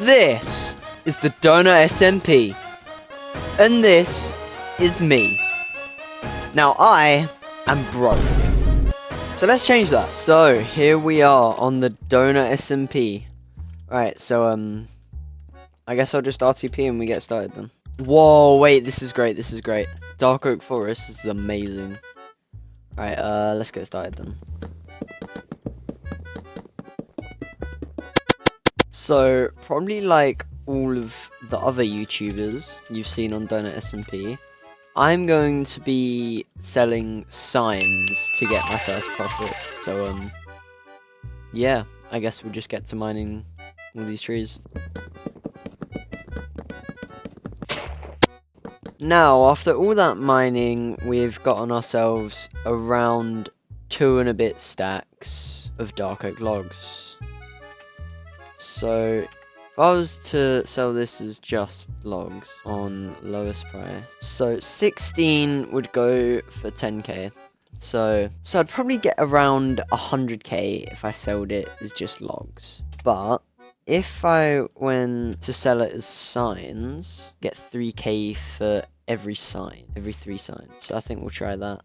This is the Donut SMP, and this is me. Now I am broke, so let's change that. So here we are on the Donut SMP. Right, so I guess I'll just RTP and we get started then. Whoa, wait, this is great, this is great. Dark Oak Forest, this is amazing. Right, let's get started then. So, probably like all of the other YouTubers you've seen on Donut SMP, I'm going to be selling signs to get my first profit. So, yeah, I guess we'll just get to mining all these trees. Now, after all that mining, we've gotten ourselves around 2 and a bit stacks of Dark Oak logs. So, if I was to sell this as just logs on lowest price, so 16 would go for 10k. So I'd probably get around 100k if I sold it as just logs. But if I went to sell it as signs, get 3k for every sign, every 3 signs. So I think we'll try that.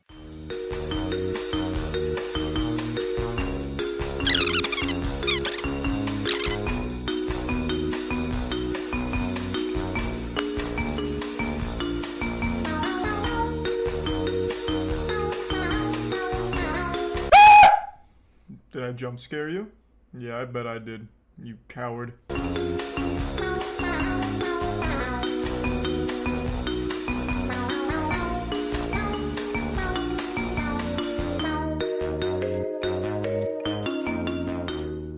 Did I jump scare you? Yeah, I bet I did. You coward.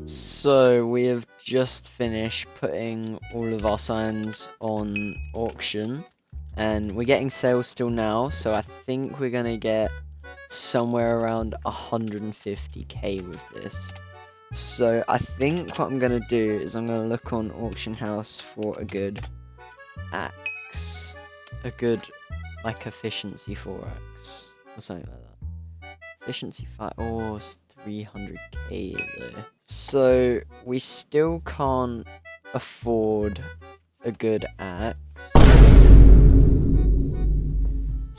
So we have just finished putting all of our signs on auction, and we're getting sales still now, so I think we're gonna get somewhere around 150k with this. So I think what I'm gonna do is I'm gonna look on Auction House for a good axe, a good like efficiency 4x or something like that. Efficiency 5, oh, it's 300k though. So we still can't afford a good axe.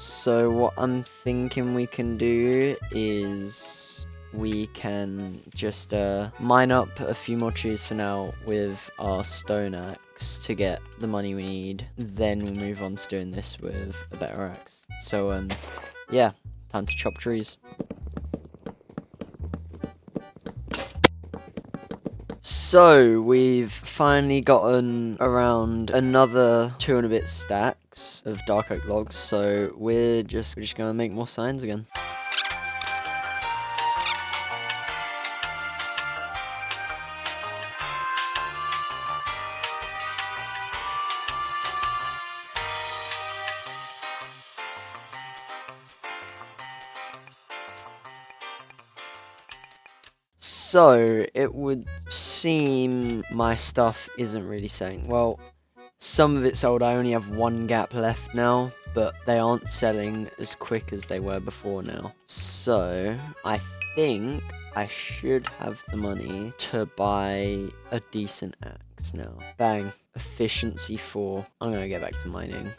So what I'm thinking we can do is we can just mine up a few more trees for now with our stone axe to get the money we need. Then we'll move on to doing this with a better axe. So yeah, time to chop trees. So we've finally gotten around another 2 and a bit stacks of Dark Oak logs, so we're just gonna make more signs again. So, it would seem my stuff isn't really selling. Well, some of it's sold. I only have 1 gap left now, but they aren't selling as quick as they were before now. So, I think I should have the money to buy a decent axe now. Bang. Efficiency 4. I'm gonna get back to mining.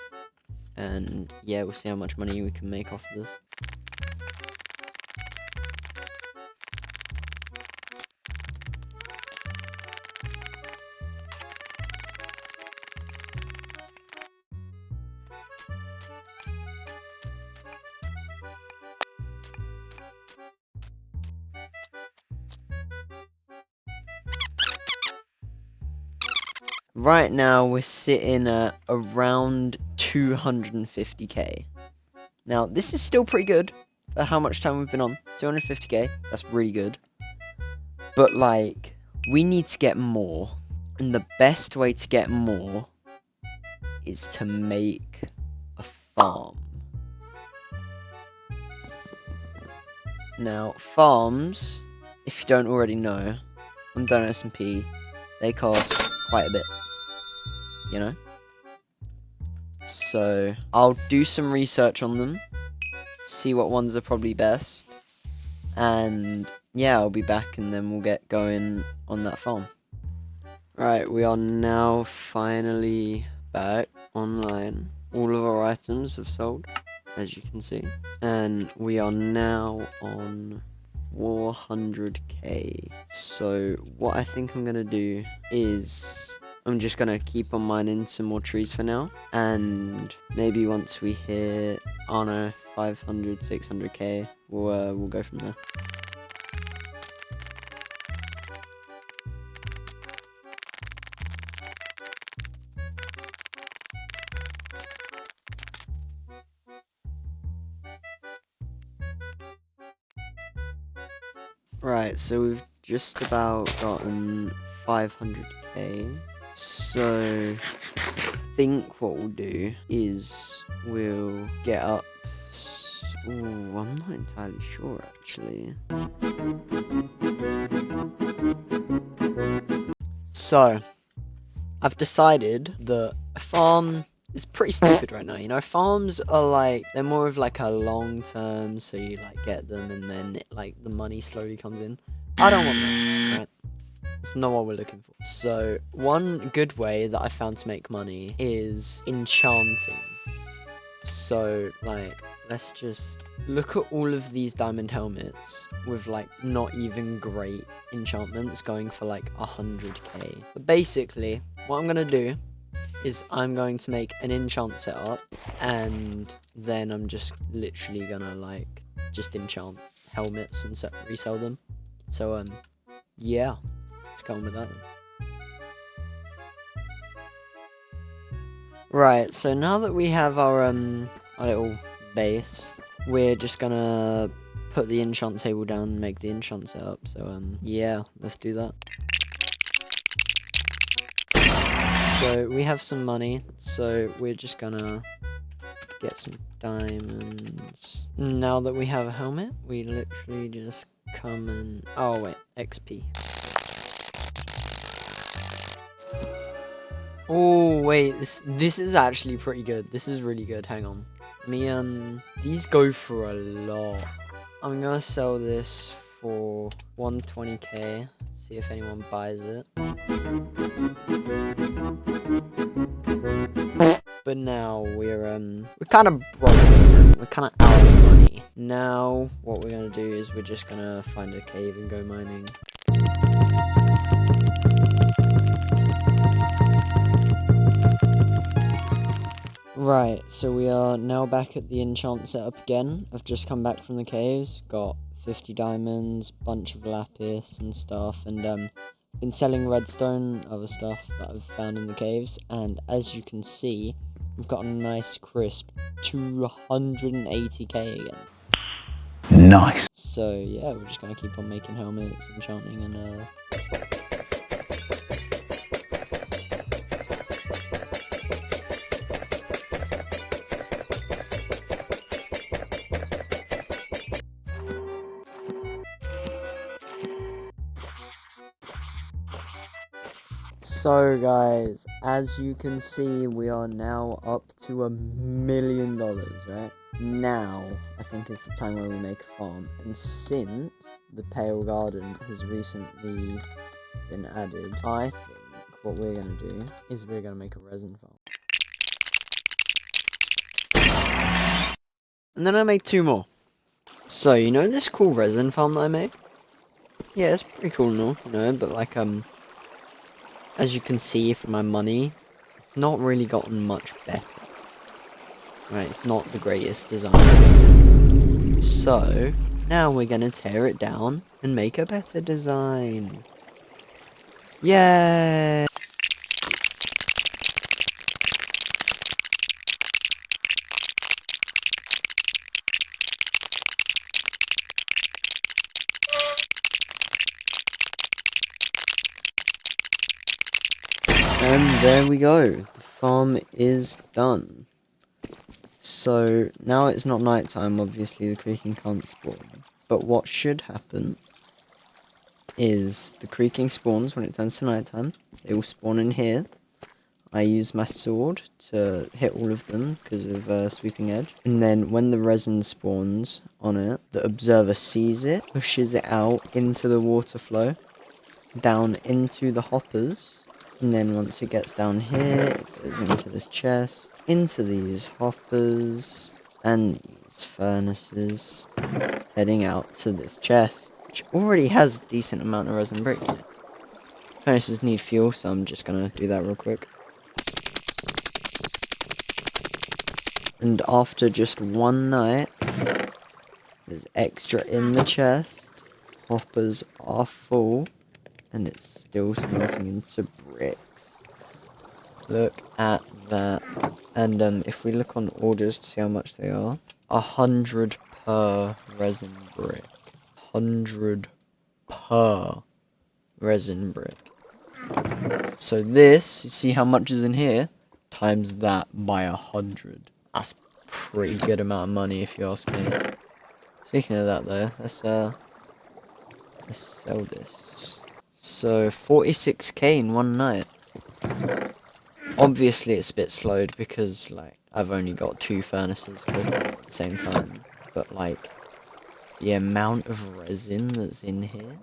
And yeah, we'll see how much money we can make off of this. Right now, we're sitting at around 250k. Now, this is still pretty good for how much time we've been on. 250k, that's really good. But, like, we need to get more. And the best way to get more is to make a farm. Now, farms, if you don't already know, on Donut SMP, they cost quite a bit. You know? So I'll do some research on them, see what ones are probably best, and yeah, I'll be back and then we'll get going on that farm. Right, we are now finally back online. All of our items have sold, as you can see. And we are now on 400k. So what I think I'm gonna do is I'm just gonna keep on mining some more trees for now, and maybe once we hit, I don't know, 500, 600k, we'll go from there. Right, so we've just about gotten 500k. So I think what we'll do is we'll get up. Ooh, I'm not entirely sure actually. So I've decided that a farm is pretty stupid right now. You know, farms are like, they're more of like a long term, so you like get them and then like the money slowly comes in. I don't want that, right? It's not what we're looking for. So one good way that I found to make money is enchanting. So like, let's just look at all of these diamond helmets with like not even great enchantments going for like 100k. But basically, what I'm gonna do is I'm going to make an enchant setup, and then I'm just literally gonna like just enchant helmets and resell them. So yeah, let's go on with that then. Right, so now that we have our little base, we're just gonna put the enchant table down and make the enchant setup. So yeah, let's do that. So we have some money, so we're just gonna get some diamonds. Now that we have a helmet, we literally just come and... oh wait, XP. Oh wait, this is actually pretty good. This is really good. Hang on. These go for a lot. I'm gonna sell this for 120k. See if anyone buys it. But now we're kind of broke. We're kind of out of money. Now what we're gonna do is we're just gonna find a cave and go mining. Right, so we are now back at the enchant setup again. I've just come back from the caves, got 50 diamonds, bunch of lapis and stuff, and been selling redstone, other stuff that I've found in the caves, and as you can see, we've got a nice crisp 280k again. Nice. So yeah, we're just gonna keep on making helmets, enchanting, and so guys, as you can see, we are now up to $1 million, right? Now, I think is the time where we make a farm, and since the Pale Garden has recently been added, I think what we're going to do is we're going to make a resin farm. And then I make 2 more. So, you know this cool resin farm that I made? Yeah, it's pretty cool and all, you know, but like, as you can see from my money, it's not really gotten much better. Right, it's not the greatest design. So, now we're gonna tear it down and make a better design. Yay! And there we go, the farm is done. So now it's not nighttime, obviously the creeking can't spawn. But what should happen is the creeking spawns when it turns to nighttime. They will spawn in here. I use my sword to hit all of them because of sweeping edge. And then when the resin spawns on it, the observer sees it, pushes it out into the water flow, down into the hoppers, And then once it gets down here, it goes into this chest, into these hoppers, and these furnaces, heading out to this chest, which already has a decent amount of resin bricks in it. Furnaces need fuel, so I'm just gonna do that real quick. And after just one night, there's extra in the chest, hoppers are full, and it's still smelting into bricks. Look at that. And if we look on orders to see how much they are, 100 per resin brick. 100 per resin brick. So this, you see how much is in here? Times that by 100. That's a pretty good amount of money if you ask me. Speaking of that though, let's sell this. So 46k in one night. Obviously it's a bit slowed because like I've only got 2 furnaces cooking at the same time. But like the amount of resin that's in here,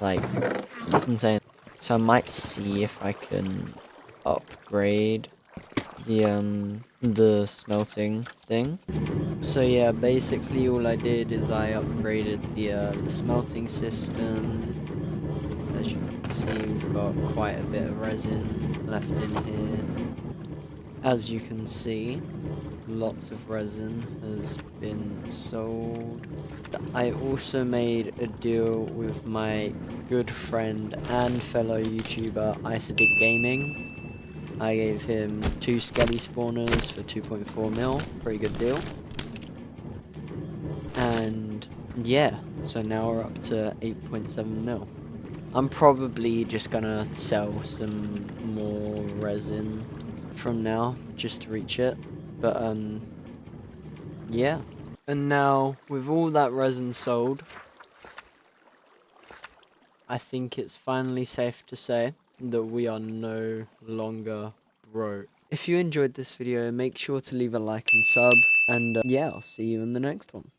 like it's insane. So I might see if I can upgrade the smelting thing. So yeah, basically all I did is I upgraded the smelting system. As you can see, we've got quite a bit of resin left in here. As you can see, lots of resin has been sold. I also made a deal with my good friend and fellow YouTuber Isodic Gaming. I gave him 2 skelly spawners for 2.4 mil, pretty good deal. And yeah, so now we're up to 8.7 mil. I'm probably just gonna sell some more resin from now just to reach it, but yeah. And now with all that resin sold, I think it's finally safe to say that we are no longer broke. If you enjoyed this video, make sure to leave a like and sub, and yeah, I'll see you in the next one.